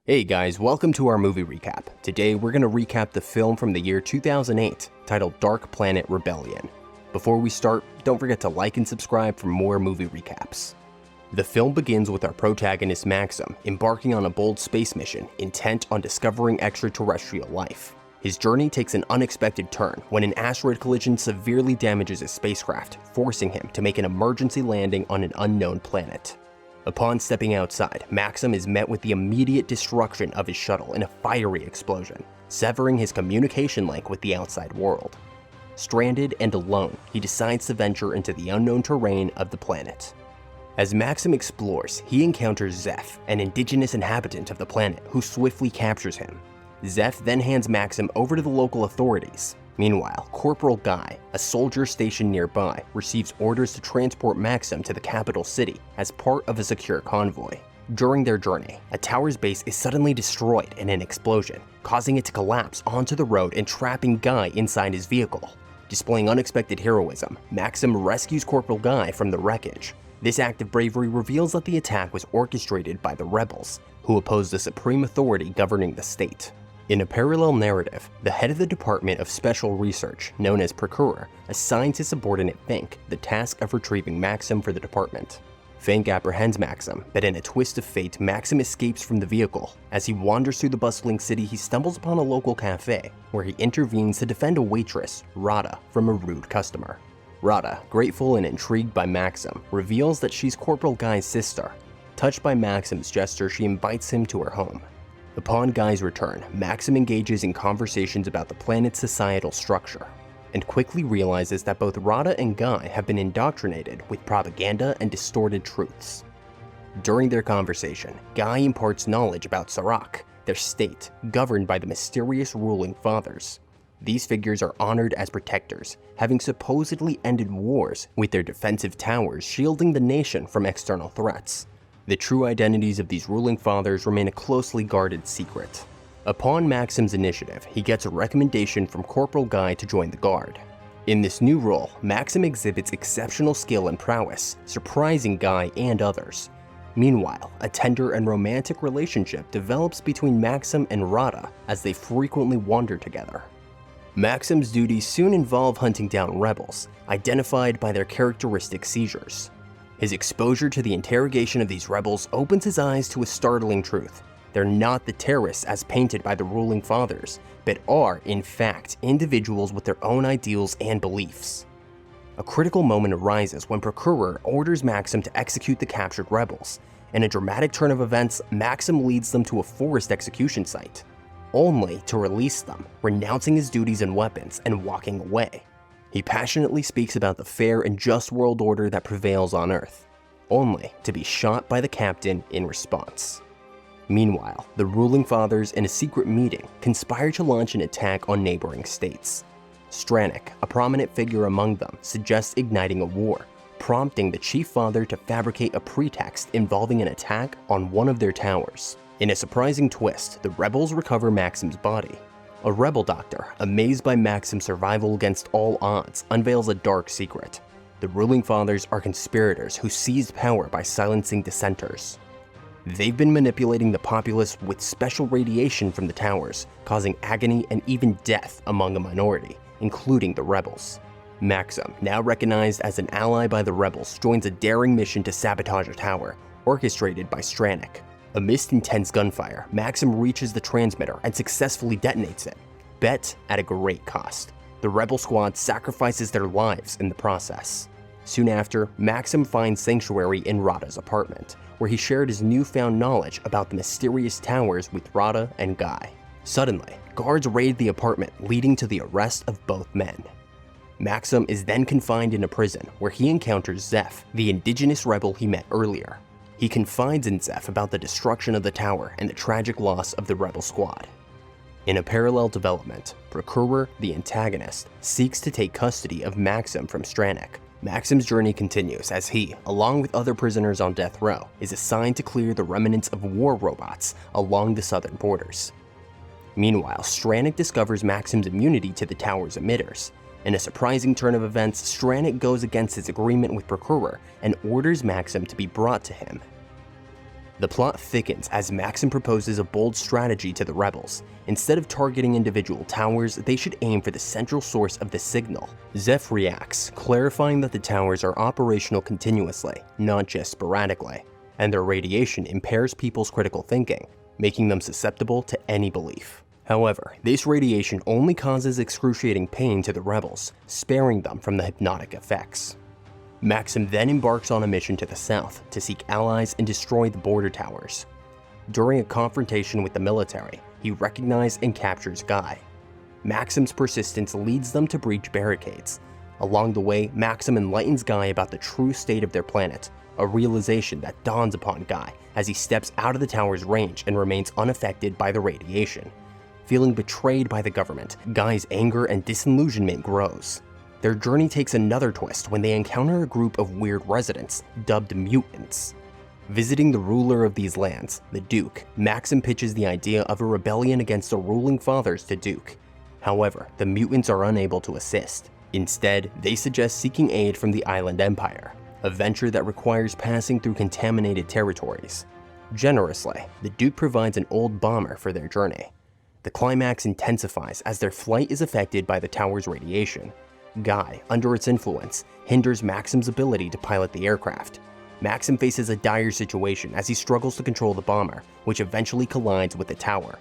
Hey guys, welcome to our movie recap. Today we're going to recap the film from the year 2008 titled Dark Planet Rebellion. Before we start, don't forget to like and subscribe for more movie recaps. The film begins with our protagonist Maxim embarking on a bold space mission intent on discovering extraterrestrial life. His journey takes an unexpected turn when an asteroid collision severely damages his spacecraft, forcing him to make an emergency landing on an unknown planet. Upon stepping outside, Maxim is met with the immediate destruction of his shuttle in a fiery explosion, severing his communication link with the outside world. Stranded and alone, he decides to venture into the unknown terrain of the planet. As Maxim explores, he encounters Zeph, an indigenous inhabitant of the planet who swiftly captures him. Zeph then hands Maxim over to the local authorities. Meanwhile, Corporal Guy, a soldier stationed nearby, receives orders to transport Maxim to the capital city as part of a secure convoy. During their journey, a tower's base is suddenly destroyed in an explosion, causing it to collapse onto the road and trapping Guy inside his vehicle. Displaying unexpected heroism, Maxim rescues Corporal Guy from the wreckage. This act of bravery reveals that the attack was orchestrated by the rebels, who oppose the supreme authority governing the state. In a parallel narrative, the head of the Department of Special Research, known as Procurer, assigns his subordinate Fink the task of retrieving Maxim for the department. Fink apprehends Maxim, but in a twist of fate, Maxim escapes from the vehicle. As he wanders through the bustling city, he stumbles upon a local cafe, where he intervenes to defend a waitress, Rada, from a rude customer. Rada, grateful and intrigued by Maxim, reveals that she's Corporal Guy's sister. Touched by Maxim's gesture, she invites him to her home. Upon Guy's return, Maxim engages in conversations about the planet's societal structure, and quickly realizes that both Rada and Guy have been indoctrinated with propaganda and distorted truths. During their conversation, Guy imparts knowledge about Serac, their state, governed by the mysterious ruling fathers. These figures are honored as protectors, having supposedly ended wars with their defensive towers shielding the nation from external threats. The true identities of these ruling fathers remain a closely guarded secret. Upon Maxim's initiative, he gets a recommendation from Corporal Guy to join the Guard. In this new role, Maxim exhibits exceptional skill and prowess, surprising Guy and others. Meanwhile, a tender and romantic relationship develops between Maxim and Rada as they frequently wander together. Maxim's duties soon involve hunting down rebels, identified by their characteristic seizures. His exposure to the interrogation of these rebels opens his eyes to a startling truth. They're not the terrorists as painted by the ruling fathers, but are, in fact, individuals with their own ideals and beliefs. A critical moment arises when Procurer orders Maxim to execute the captured rebels. In a dramatic turn of events, Maxim leads them to a forest execution site, only to release them, renouncing his duties and weapons and walking away. He passionately speaks about the fair and just world order that prevails on Earth, only to be shot by the captain in response. Meanwhile, the ruling fathers in a secret meeting conspire to launch an attack on neighboring states. Stranic, a prominent figure among them, suggests igniting a war, prompting the chief father to fabricate a pretext involving an attack on one of their towers. In a surprising twist, the rebels recover Maxim's body. A rebel doctor, amazed by Maxim's survival against all odds, unveils a dark secret. The ruling fathers are conspirators who seized power by silencing dissenters. They've been manipulating the populace with special radiation from the towers, causing agony and even death among a minority, including the rebels. Maxim, now recognized as an ally by the rebels, joins a daring mission to sabotage a tower, orchestrated by Stranic. Amidst intense gunfire, Maxim reaches the transmitter and successfully detonates it, but at a great cost. The rebel squad sacrifices their lives in the process. Soon after, Maxim finds sanctuary in Rada's apartment, where he shared his newfound knowledge about the mysterious towers with Rada and Guy. Suddenly, guards raid the apartment, leading to the arrest of both men. Maxim is then confined in a prison, where he encounters Zeph, the indigenous rebel he met earlier. He confides in Zeph about the destruction of the tower and the tragic loss of the rebel squad. In a parallel development, Procurer, the antagonist, seeks to take custody of Maxim from Stranic. Maxim's journey continues as he, along with other prisoners on death row, is assigned to clear the remnants of war robots along the southern borders. Meanwhile, Stranic discovers Maxim's immunity to the tower's emitters. In a surprising turn of events, Stranic goes against his agreement with Procurer and orders Maxim to be brought to him. The plot thickens as Maxim proposes a bold strategy to the rebels. Instead of targeting individual towers, they should aim for the central source of the signal. Zeph reacts, clarifying that the towers are operational continuously, not just sporadically, and their radiation impairs people's critical thinking, making them susceptible to any belief. However, this radiation only causes excruciating pain to the rebels, sparing them from the hypnotic effects. Maxim then embarks on a mission to the south to seek allies and destroy the border towers. During a confrontation with the military, he recognizes and captures Guy. Maxim's persistence leads them to breach barricades. Along the way, Maxim enlightens Guy about the true state of their planet, a realization that dawns upon Guy as he steps out of the tower's range and remains unaffected by the radiation. Feeling betrayed by the government, Guy's anger and disillusionment grows. Their journey takes another twist when they encounter a group of weird residents, dubbed mutants. Visiting the ruler of these lands, the Duke, Maxim pitches the idea of a rebellion against the ruling fathers to Duke. However, the mutants are unable to assist. Instead, they suggest seeking aid from the Island Empire, a venture that requires passing through contaminated territories. Generously, the Duke provides an old bomber for their journey. The climax intensifies as their flight is affected by the tower's radiation. Guy, under its influence, hinders Maxim's ability to pilot the aircraft. Maxim faces a dire situation as he struggles to control the bomber, which eventually collides with the tower.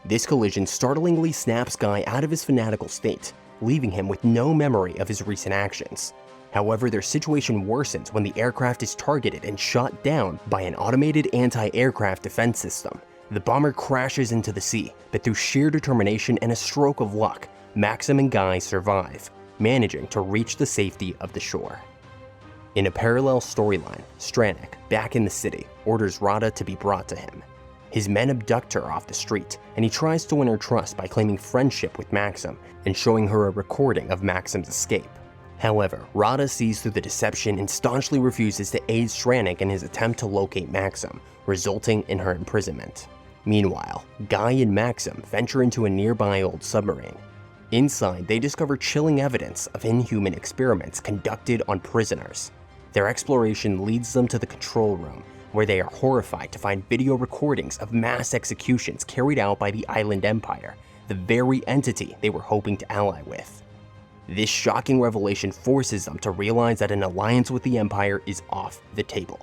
This collision startlingly snaps Guy out of his fanatical state, leaving him with no memory of his recent actions. However, their situation worsens when the aircraft is targeted and shot down by an automated anti-aircraft defense system. The bomber crashes into the sea, but through sheer determination and a stroke of luck, Maxim and Guy survive, managing to reach the safety of the shore. In a parallel storyline, Stranik, back in the city, orders Rada to be brought to him. His men abduct her off the street, and he tries to win her trust by claiming friendship with Maxim and showing her a recording of Maxim's escape. However, Rada sees through the deception and staunchly refuses to aid Stranik in his attempt to locate Maxim, resulting in her imprisonment. Meanwhile, Guy and Maxim venture into a nearby old submarine. Inside, they discover chilling evidence of inhuman experiments conducted on prisoners. Their exploration leads them to the control room, where they are horrified to find video recordings of mass executions carried out by the Island Empire, the very entity they were hoping to ally with. This shocking revelation forces them to realize that an alliance with the Empire is off the table.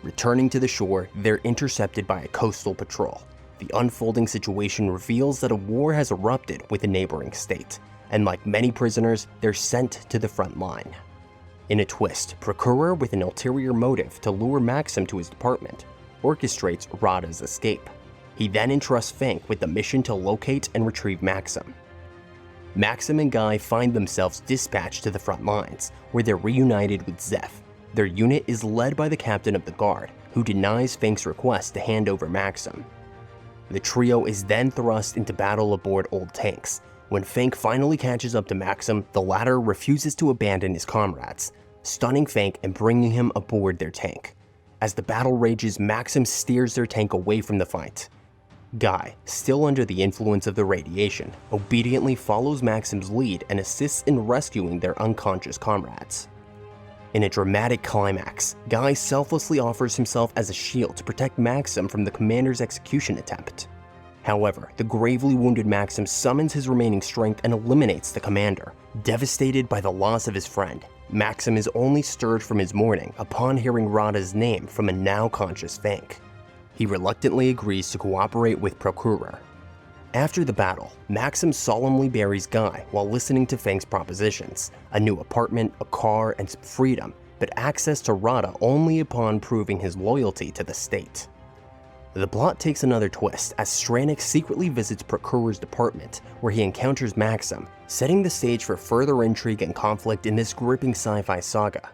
Returning to the shore, they're intercepted by a coastal patrol. The unfolding situation reveals that a war has erupted with a neighboring state, and like many prisoners, they're sent to the front line. In a twist, Procurer, with an ulterior motive to lure Maxim to his department, orchestrates Rada's escape. He then entrusts Fank with the mission to locate and retrieve Maxim. Maxim and Guy find themselves dispatched to the front lines, where they're reunited with Zeph. Their unit is led by the captain of the guard, who denies Fank's request to hand over Maxim. The trio is then thrust into battle aboard old tanks. When Fank finally catches up to Maxim, the latter refuses to abandon his comrades, stunning Fank and bringing him aboard their tank. As the battle rages, Maxim steers their tank away from the fight. Guy, still under the influence of the radiation, obediently follows Maxim's lead and assists in rescuing their unconscious comrades. In a dramatic climax, Guy selflessly offers himself as a shield to protect Maxim from the commander's execution attempt. However, the gravely wounded Maxim summons his remaining strength and eliminates the commander. Devastated by the loss of his friend, Maxim is only stirred from his mourning upon hearing Rada's name from a now-conscious Fank. He reluctantly agrees to cooperate with Procurer. After the battle, Maxim solemnly buries Guy while listening to Fank's propositions: a new apartment, a car, and some freedom, but access to Rada only upon proving his loyalty to the state. The plot takes another twist as Stranik secretly visits Procurer's department, where he encounters Maxim, setting the stage for further intrigue and conflict in this gripping sci-fi saga.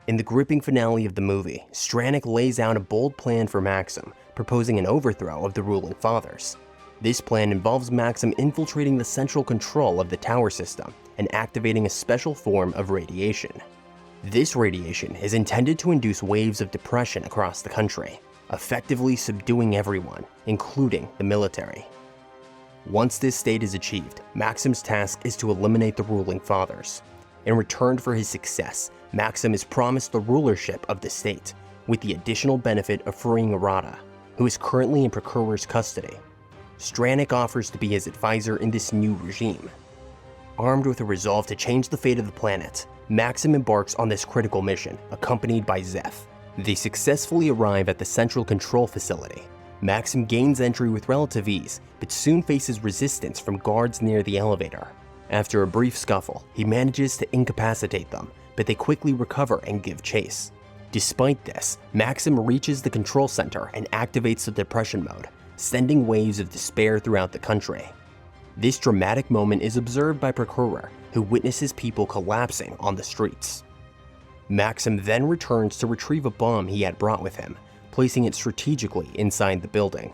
In the gripping finale of the movie, Stranik lays out a bold plan for Maxim, proposing an overthrow of the ruling fathers. This plan involves Maxim infiltrating the central control of the tower system and activating a special form of radiation. This radiation is intended to induce waves of depression across the country, effectively subduing everyone, including the military. Once this state is achieved, Maxim's task is to eliminate the ruling fathers. In return for his success, Maxim is promised the rulership of the state, with the additional benefit of freeing Arata, who is currently in Procurer's custody. Stranik offers to be his advisor in this new regime. Armed with a resolve to change the fate of the planet, Maxim embarks on this critical mission, accompanied by Zeph. They successfully arrive at the Central Control Facility. Maxim gains entry with relative ease, but soon faces resistance from guards near the elevator. After a brief scuffle, he manages to incapacitate them, but they quickly recover and give chase. Despite this, Maxim reaches the control center and activates the depression mode, sending waves of despair throughout the country. This dramatic moment is observed by Procurer, who witnesses people collapsing on the streets. Maxim then returns to retrieve a bomb he had brought with him, placing it strategically inside the building.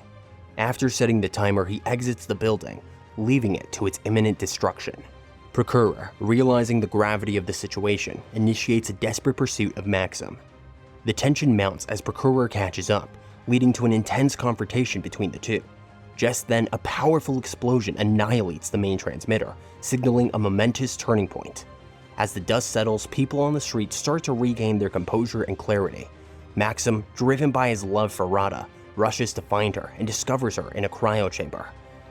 After setting the timer, he exits the building, leaving it to its imminent destruction. Procurer, realizing the gravity of the situation, initiates a desperate pursuit of Maxim. The tension mounts as Procurer catches up, leading to an intense confrontation between the two. Just then, a powerful explosion annihilates the main transmitter, signaling a momentous turning point. As the dust settles, people on the street start to regain their composure and clarity. Maxim, driven by his love for Rada, rushes to find her and discovers her in a cryo chamber.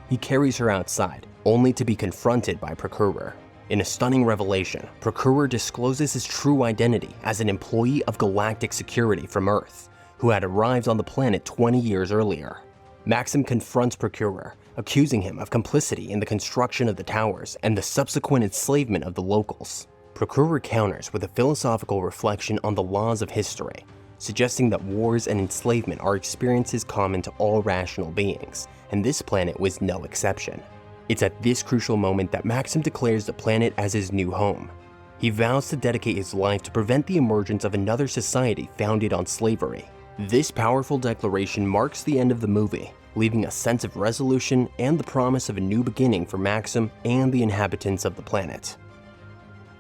He carries her outside, only to be confronted by Procurer. In a stunning revelation, Procurer discloses his true identity as an employee of Galactic Security from Earth, who had arrived on the planet 20 years earlier. Maxim confronts Procurer, accusing him of complicity in the construction of the towers and the subsequent enslavement of the locals. Procurer counters with a philosophical reflection on the laws of history, suggesting that wars and enslavement are experiences common to all rational beings, and this planet was no exception. It's at this crucial moment that Maxim declares the planet as his new home. He vows to dedicate his life to prevent the emergence of another society founded on slavery. This powerful declaration marks the end of the movie, leaving a sense of resolution and the promise of a new beginning for Maxim and the inhabitants of the planet.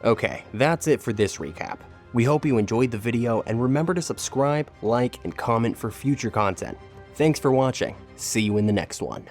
Okay, that's it for this recap. We hope you enjoyed the video, and remember to subscribe, like, and comment for future content. Thanks for watching. See you in the next one.